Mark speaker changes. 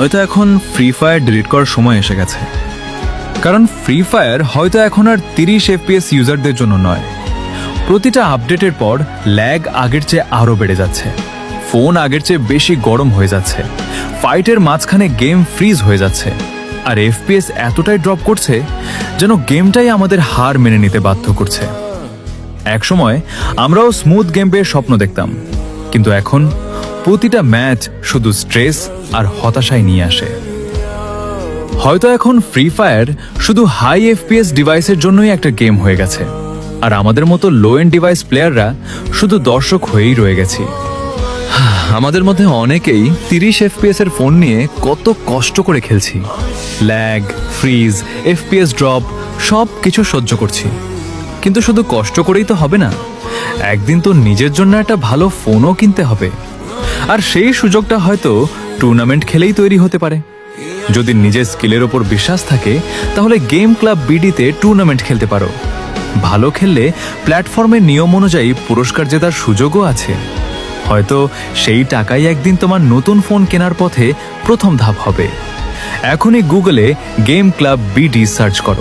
Speaker 1: হয়তো এখন free fire delete করার সময় এসে গেছে, কারণ ফ্রি ফায়ার হয়তো এখন আর 30 FPS ইউজারদের জন্য নয়। প্রতিটা আপডেটের পর ল্যাগ আগের চেয়ে আরও বেড়ে যাচ্ছে, ফোন আগের চেয়ে বেশি গরম হয়ে যাচ্ছে, ফাইটের মাঝখানে গেম ফ্রিজ হয়ে যাচ্ছে, আর FPS এতটাই ড্রপ করছে যেন গেমটাই আমাদের হার মেনে নিতে বাধ্য করছে। একসময় আমরাও স্মুথ গেম পেয়ে স্বপ্ন দেখতাম, কিন্তু এখন প্রতিটা ম্যাচ শুধু স্ট্রেস আর হতাশায় নিয়ে আসে। হয়তো এখন ফ্রি ফায়ার শুধু হাই FPS ডিভাইসের জন্যই একটা গেম হয়ে গেছে, আর আমাদের মতো লো এন্ড ডিভাইস প্লেয়াররা শুধু দর্শক হয়েই রয়ে গেছি। আমাদের মধ্যে অনেকেই 30 FPS এর ফোন নিয়ে কত কষ্ট করে খেলছি, ল্যাগ, ফ্রিজ, FPS ড্রপ সব কিছু সহ্য করছি। কিন্তু শুধু কষ্ট করেই তো হবে না, একদিন তো নিজের জন্য একটা ভালো ফোনও কিনতে হবে, আর সেই সুযোগটা হয়তো টুর্নামেন্ট খেলেই তৈরি হতে পারে। যদি নিজের স্কিলের ওপর বিশ্বাস থাকে তাহলে গেম ক্লাব বিডিতে টুর্নামেন্ট খেলতে পারো। ভালো খেললে প্ল্যাটফর্মের নিয়ম অনুযায়ী পুরস্কার জেতার সুযোগও আছে। হয়তো সেই টাকাই একদিন তোমার নতুন ফোন কেনার পথে প্রথম ধাপ হবে। এখনই গুগলে গেম ক্লাব বিডি সার্চ করো।